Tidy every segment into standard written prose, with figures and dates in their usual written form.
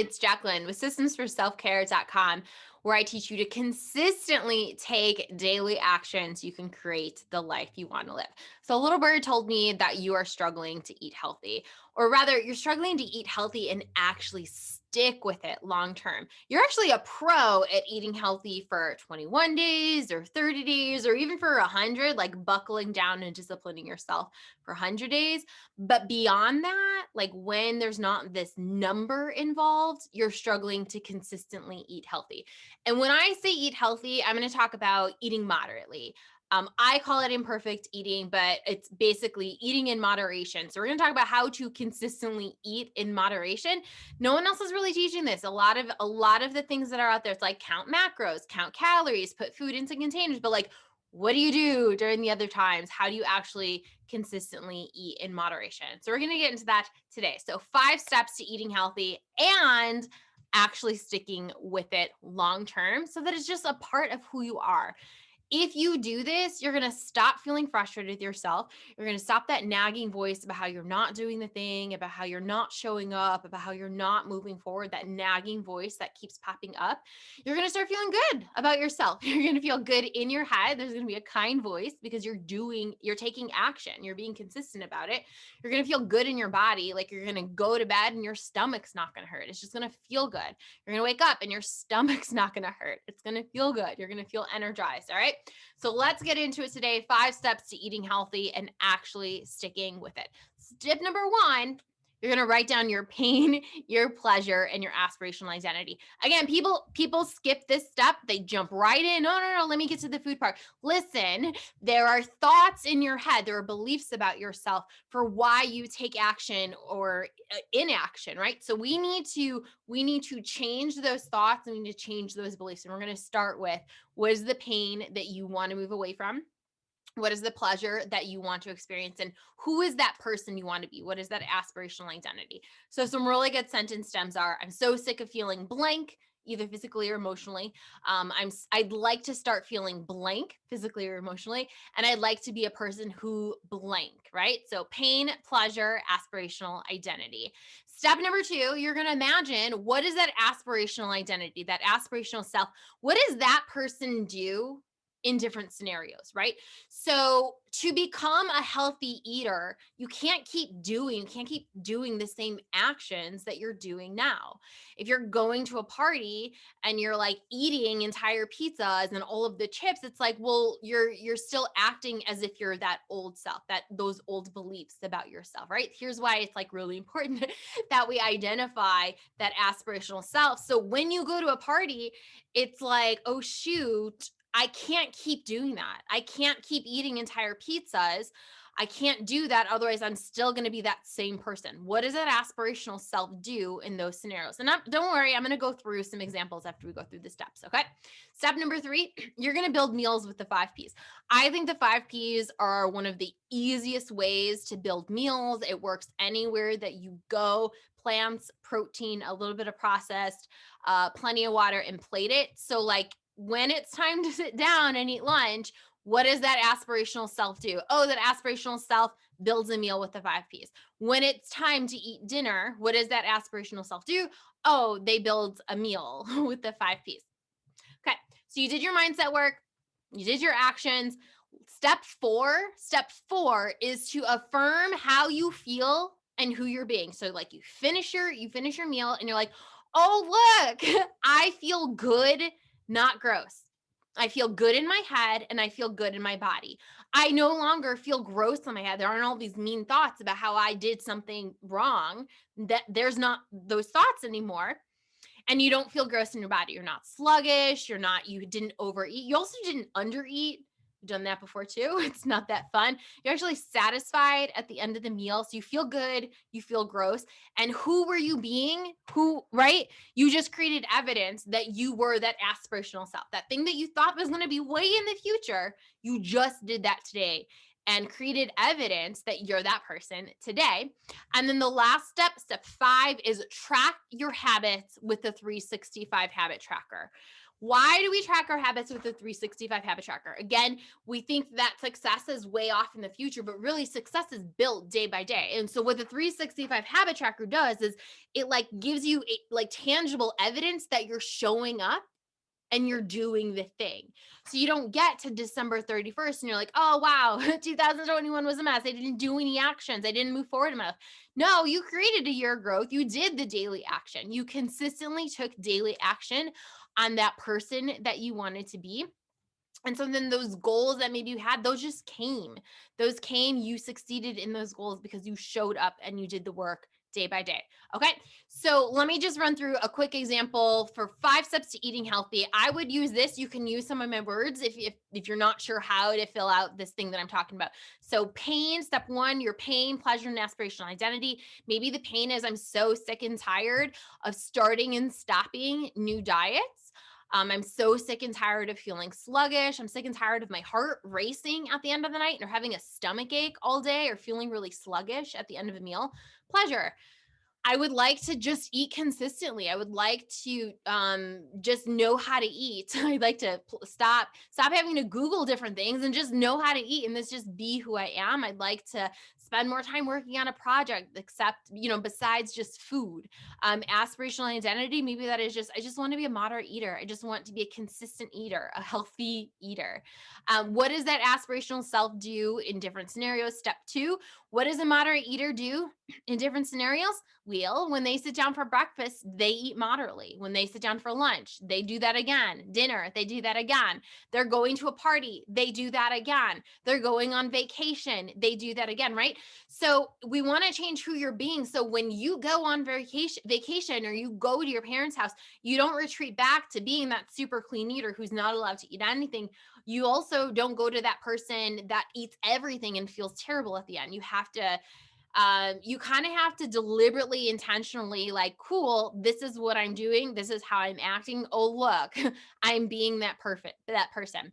It's Jacqueline with systemsforselfcare.com, where I teach you to consistently take daily action so you can create the life you want to live. So, a little bird told me that you are struggling to eat healthy, or rather, you're struggling to eat healthy and actually stick with it long term. You're actually a pro at eating healthy for 21 days or 30 days or even for 100, like buckling down and disciplining yourself for 100 days. But beyond that, like when there's not this number involved, you're struggling to consistently eat healthy. And when I say eat healthy, I'm going to talk about eating moderately. I call it imperfect eating, but it's basically eating in moderation. So we're going to talk about how to consistently eat in moderation. No one else is really teaching this. A lot of the things that are out there, it's like count macros, count calories, put food into containers, but like what do you do during the other times? How do you actually consistently eat in moderation? So we're going to get into that today. So 5 steps to eating healthy and actually sticking with it long term so that it's just a part of who you are. If you do this, you're going to stop feeling frustrated with yourself. You're going to stop that nagging voice about how you're not doing the thing, about how you're not showing up, about how you're not moving forward, that nagging voice that keeps popping up. You're going to start feeling good about yourself. You're going to feel good in your head. There's going to be a kind voice because you're taking action. You're being consistent about it. You're going to feel good in your body. Like you're going to go to bed and your stomach's not going to hurt. It's just going to feel good. You're going to wake up and your stomach's not going to hurt. It's going to feel good. You're going to feel energized. All right. So let's get into it today. 5 steps to eating healthy and actually sticking with it. Step number 1, you're going to write down your pain, your pleasure, and your aspirational identity. Again, people skip this step. They jump right in. No, let me get to the food part. Listen, there are thoughts in your head. There are beliefs about yourself for why you take action or inaction, right? So we need to change those thoughts and we need to change those beliefs. And we're going to start with, what is the pain that you want to move away from? What is the pleasure that you want to experience? And who is that person you want to be? What is that aspirational identity? So some really good sentence stems are, I'm so sick of feeling blank, either physically or emotionally. I'd like to start feeling blank physically or emotionally. And I'd like to be a person who blank, right? So pain, pleasure, aspirational identity. Step number 2, you're going to imagine, what is that aspirational identity, that aspirational self? What does that person do in different scenarios, right? So to become a healthy eater, you can't keep doing the same actions that you're doing now. If you're going to a party and you're like eating entire pizzas and all of the chips, it's like, well, you're still acting as if you're that old self, that those old beliefs about yourself, right? Here's why it's like really important that we identify that aspirational self. So when you go to a party, it's like, oh shoot, I can't keep doing that. I can't keep eating entire pizzas. I can't do that. Otherwise, I'm still going to be that same person. What does that aspirational self do in those scenarios? And don't worry, I'm going to go through some examples after we go through the steps. Okay. Step number 3, you're going to build meals with the 5 Ps. I think the 5 Ps are one of the easiest ways to build meals. It works anywhere that you go. Plants, protein, a little bit of processed, plenty of water, and plate it. So like, when it's time to sit down and eat lunch, what does that aspirational self do? Oh, that aspirational self builds a meal with the 5 Ps. When it's time to eat dinner, what does that aspirational self do? Oh, they build a meal with the 5 Ps. Okay, so you did your mindset work, you did your actions. Step 4 is to affirm how you feel and who you're being. So like you finish your meal and you're like, "Oh, look, I feel good, not gross. I feel good in my head and I feel good in my body. I no longer feel gross in my head. There aren't all these mean thoughts about how I did something wrong. That there's not those thoughts anymore. And you don't feel gross in your body. You're not sluggish. You didn't overeat. You also didn't undereat. I've done that before too. It's not that fun. You're actually satisfied at the end of the meal. So you feel good. You feel gross. And who were you being? Right? You just created evidence that you were that aspirational self, that thing that you thought was going to be way in the future. You just did that today and created evidence that you're that person today. And then the last step 5, is track your habits with the 365 habit tracker. Why do we track our habits with the 365 habit tracker? Again, we think that success is way off in the future, but really success is built day by day. And so what the 365 habit tracker does is it like gives you like tangible evidence that you're showing up and you're doing the thing. So you don't get to December 31st and you're like, oh, wow, 2021 was a mess. I didn't do any actions. I didn't move forward enough. No, you created a year of growth. You did the daily action. You consistently took daily action on that person that you wanted to be. And so then those goals that maybe you had, those just came. Those came, you succeeded in those goals because you showed up and you did the work day by day. Okay. So let me just run through a quick example for 5 steps to eating healthy. I would use this. You can use some of my words if you're not sure how to fill out this thing that I'm talking about. So pain, step 1, your pain, pleasure, and aspirational identity. Maybe the pain is I'm so sick and tired of starting and stopping new diets. I'm so sick and tired of feeling sluggish. I'm sick and tired of my heart racing at the end of the night or having a stomach ache all day or feeling really sluggish at the end of a meal. Pleasure. I would like to just eat consistently. I would like to just know how to eat. I'd like to stop having to Google different things and just know how to eat and this just be who I am. I'd like to spend more time working on a project, except besides just food. Aspirational identity, maybe that is just I just want to be a moderate eater. I just want to be a consistent eater, a healthy eater. What does that aspirational self do in different scenarios? Step 2, what does a moderate eater do in different scenarios? When they sit down for breakfast, they eat moderately. When they sit down for lunch, they do that again. Dinner, they do that again. They're going to a party, they do that again. They're going on vacation, they do that again, right? So we want to change who you're being. So when you go on vacation or you go to your parents' house, you don't retreat back to being that super clean eater who's not allowed to eat anything. You also don't go to that person that eats everything and feels terrible at the end. You kind of have to deliberately, intentionally, like, cool, this is what I'm doing. This is how I'm acting. Oh, look, I'm being that person.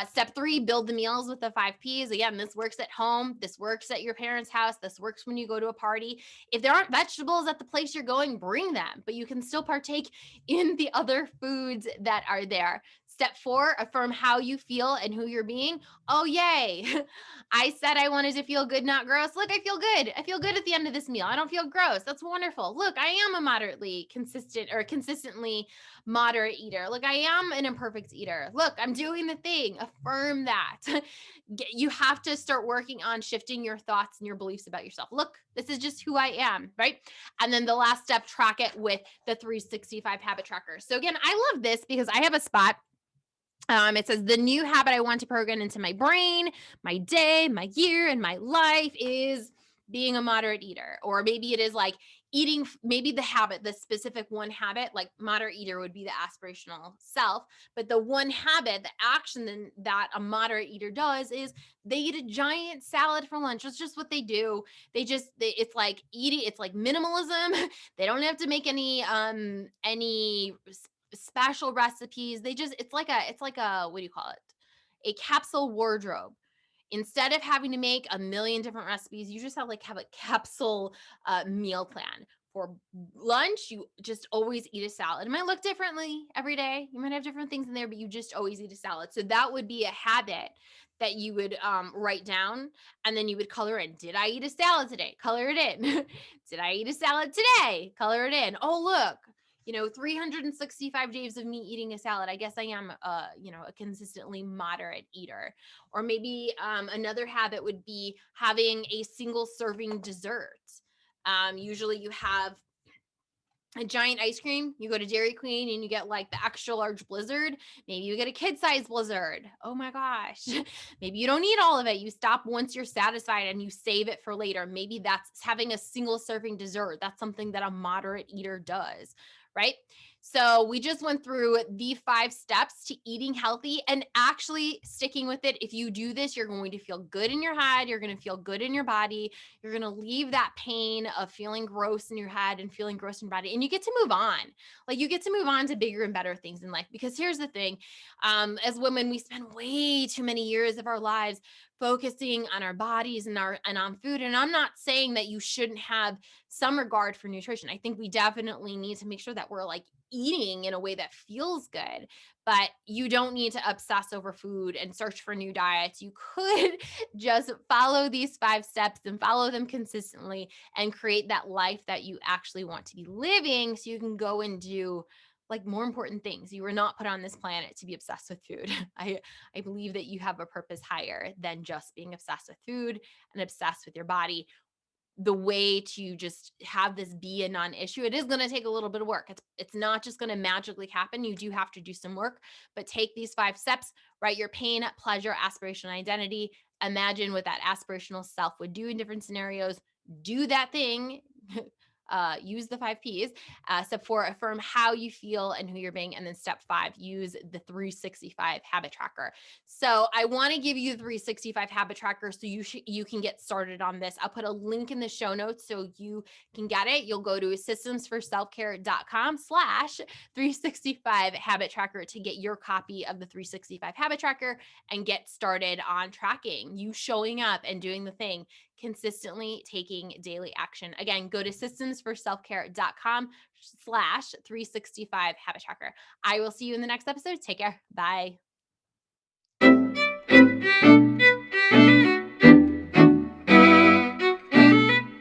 Step 3, build the meals with the 5 Ps. Again, this works at home. This works at your parents' house. This works when you go to a party. If there aren't vegetables at the place you're going, bring them, but you can still partake in the other foods that are there. Step 4, affirm how you feel and who you're being. Oh, yay. I said I wanted to feel good, not gross. Look, I feel good. I feel good at the end of this meal. I don't feel gross. That's wonderful. Look, I am a moderately consistent or consistently moderate eater. Look, I am an imperfect eater. Look, I'm doing the thing. Affirm that. You have to start working on shifting your thoughts and your beliefs about yourself. Look, this is just who I am, right? And then the last step, track it with the 365 habit tracker. So again, I love this because I have a spot. It says the new habit I want to program into my brain, my day, my year, and my life is being a moderate eater. Or maybe it is like eating, maybe the specific one habit, like moderate eater would be the aspirational self. But the one habit, the action that a moderate eater does is they eat a giant salad for lunch. That's just what they do. It's like eating, it's like minimalism. They don't have to make any special recipes. It's like a what do you call it? A capsule wardrobe. Instead of having to make a million different recipes, you just have a capsule meal plan. For lunch, you just always eat a salad. It might look differently every day. You might have different things in there, but you just always eat a salad. So that would be a habit that you would write down and then you would color in. Did I eat a salad today? Color it in. Did I eat a salad today? Color it in. Oh, look, 365 days of me eating a salad. I guess I am, a consistently moderate eater. Or maybe another habit would be having a single serving dessert. Usually you have a giant ice cream. You go to Dairy Queen and you get like the extra large blizzard. Maybe you get a kid size blizzard. Oh my gosh. Maybe you don't eat all of it. You stop once you're satisfied and you save it for later. Maybe that's having a single serving dessert. That's something that a moderate eater does, right? So we just went through the 5 steps to eating healthy and actually sticking with it. If you do this, you're going to feel good in your head. You're going to feel good in your body. You're going to leave that pain of feeling gross in your head and feeling gross in your body. And you get to move on. Like you get to move on to bigger and better things in life. Because here's the thing, as women, we spend way too many years of our lives focusing on our bodies and on food. And I'm not saying that you shouldn't have some regard for nutrition. I think we definitely need to make sure that we're like eating in a way that feels good, but you don't need to obsess over food and search for new diets. You could just follow these 5 steps and follow them consistently and create that life that you actually want to be living so you can go and do like more important things. You were not put on this planet to be obsessed with food. I believe that you have a purpose higher than just being obsessed with food and obsessed with your body. The way to just have this be a non-issue, it is going to take a little bit of work. It's not just going to magically happen. You do have to do some work, but take these 5 steps, write your pain, pleasure, aspiration, identity. Imagine what that aspirational self would do in different scenarios. Do that thing. Use the 5 Ps. Step 4, affirm how you feel and who you're being. And then step 5, use the 365 habit tracker. So I want to give you the 365 habit tracker so you can get started on this. I'll put a link in the show notes so you can get it. You'll go to systemsforselfcare.com/365 habit tracker to get your copy of the 365 habit tracker and get started on tracking you showing up and doing the thing consistently, taking daily action. Again, go to systemsforselfcare.com/365 habit tracker. I will see you in the next episode. Take care. Bye.